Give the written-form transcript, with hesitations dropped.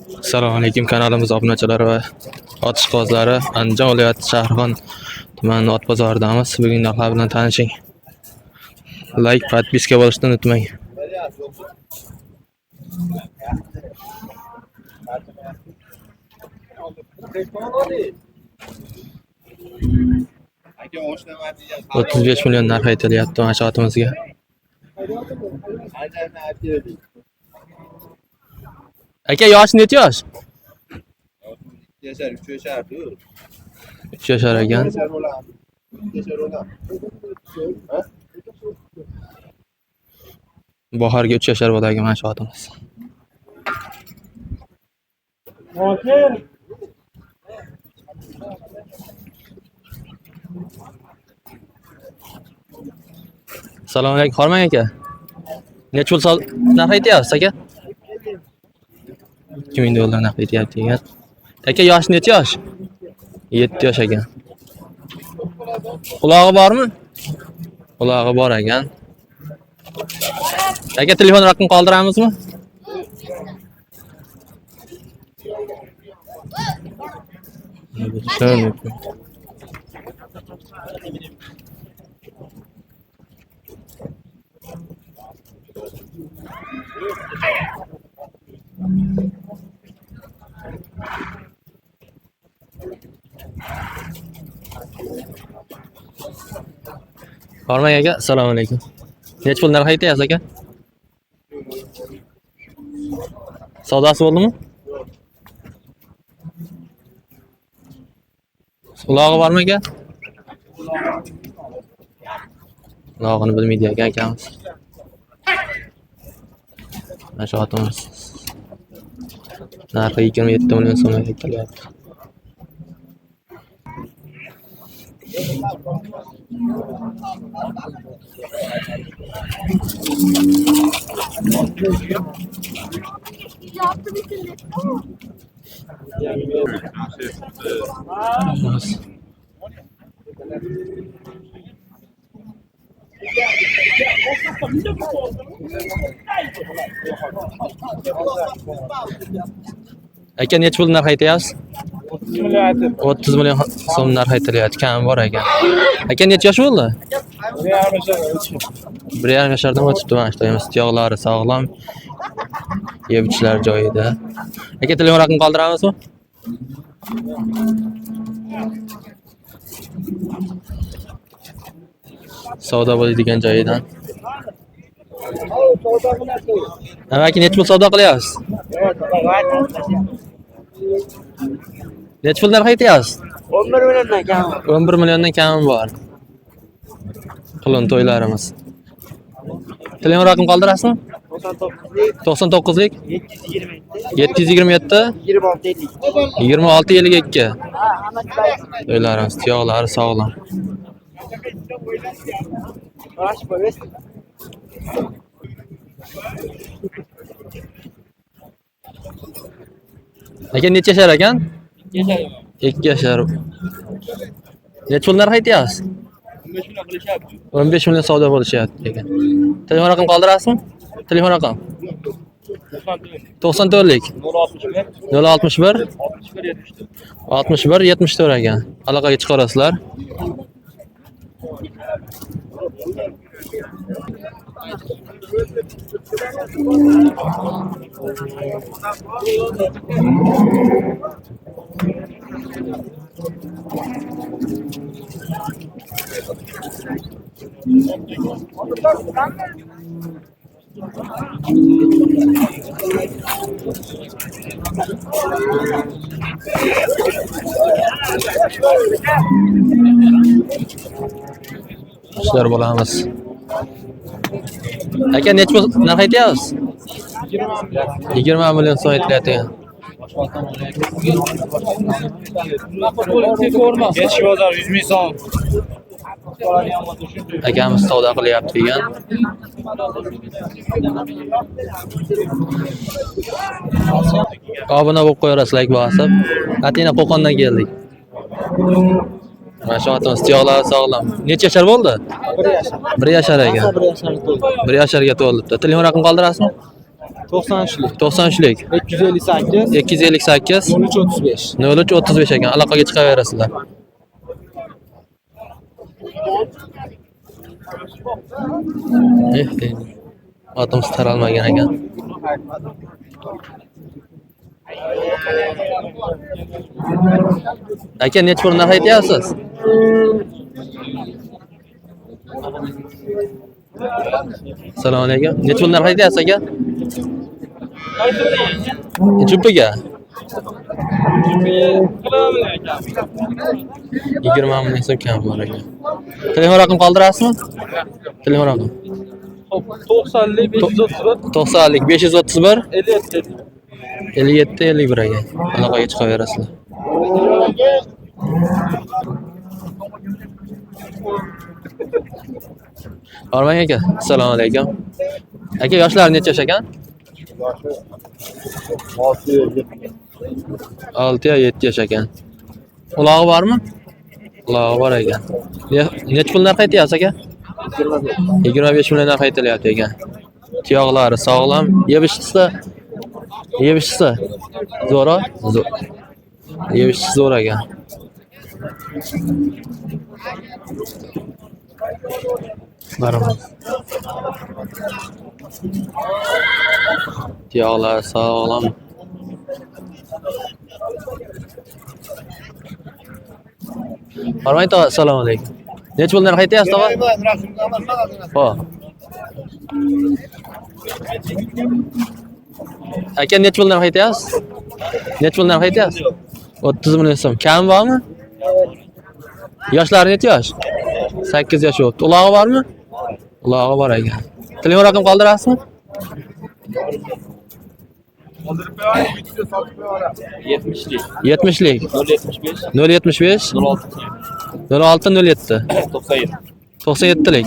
Assalomu alaykum kanalimiz obunachilari va ot ishqibozlari. Andijon viloyati Shahrixon tumani ot bozoridamiz. Bugun narxlar bilan tanishing. Like, podpiska bo'lishni unutmang. Aka 35 million narx aytilyapti mana shu otimizga. Aka yoshi necha yosh? 3 yashar ekan. Bahorga 3 yashar bo'ladi mana shu otimiz. Assalomu alaykum Xormang aka. Necha pul narx aytyapsiz aka? 2000 dollar narx aytyapti ekan. Aka yoshi necha yosh? 7 yosh ekan. Qulog'i bormi? Qulog'i bor ekan. Aka telefon raqam qoldiramizmi? Xormang aka, assalomu alaykum. Necha pul narx aytyapsiz aka? Savdosi bo'ldimi? Qulog'i bormi aka? Qulog'ini bilmaydi ekan akamiz. Mana shu otimiz. Narxi 27 million so'm aytilyapti. Aka necha pul narx aytyapsiz? 30 million so'm narx aytilyapti. Kam bor ekan. Aka necha yosh bo'ldi? 1,5 yoshlardan o'tibdi mana shu to'yimiz. Tiyoqlari sog'lom. Yeb ichlar joyida. Aka telefon raqam qoldiramizmi? Savdo bo'ladigan joyidan. Aka necha pul savdo qilyapsiz? Necha pul narx aytyapsiz? 11 milliondan kam. 11 milliondan kami bor. Qulun to'ylarimiz. Telefon raqam qoldirasizmi? 99lik 727 2652. To'ylarimiz, tiyoqlari sog'lom. Aka necha yashar ekan? 2 yashar. Necha pul narx aytyapsiz? 15 million savdo bo'lishyapti ekan. Telefon raqam qoldirasizmi? Telefon raqam 94lik 061 61 74 ekan. Aloqaga chiqarasizlar. İşler bo'lamiz. Aka necha pul narx aytyapsiz? 20 million so'm aytilyapti. Geç bozor 100 ming so'm. Akamiz savdo qilyapti degan. Obuna bo'lib qo'yarsiz like bosib. Atina Qo'qondan keldik. Mana shu otimiz tiyoqlari sog'lom. Necha yashar bo'ldi? 1 yashar. 1 yashar ekan. 1 yasharga to'ldi. Telefon raqam qoldirasizmi? 90'lik. 93'lik. 258 258 1335. 0335 ekan. Aloqaga chiqaverasizlar. Otimiz taralmagan ekan. Aka, necha pul narx aytyapsiz? Assalomu alaykum. Necha pul narx aytyapsiz aka? Jupiga? 20 ming so'm kam bor ekan. Telefon raqam qoldirasizmi? Telefon raqam. 90'lik 531 90lik 531 57. 57 51 ekan. Aloqaga chiqaverasizlar. Orman aka, assalomu alaykum. Aka, yoshlari necha yosh ekan? 6 yo 7 yosh ekan. Ulog'i bormi? Ulog'i bor ekan. Necha pul narx aytyapsiz aka? 25 million narx aytilyapti ekan. Tuyoqlari sog'lom, yebishchisi zo'ra, yebishchisi zo'r ekan. Baraman. Tuyoqlari sog'lom. Hormat, assalomu alaykum. Necha pul narx aytyapsiz tog'a? Xo'p. Aka, necha pul narx aytyapsiz? Necha pul narx aytyapsiz? 30 million so'm. Kam bormi? Yoshlari necha yosh? 8 yosh bo'ldi. Ulog'i bormi? Ulog'i bor ekan. Telefon raqam qoldirasizmi? 70'lik. 70lik 075 075 06 07 97. 97lik.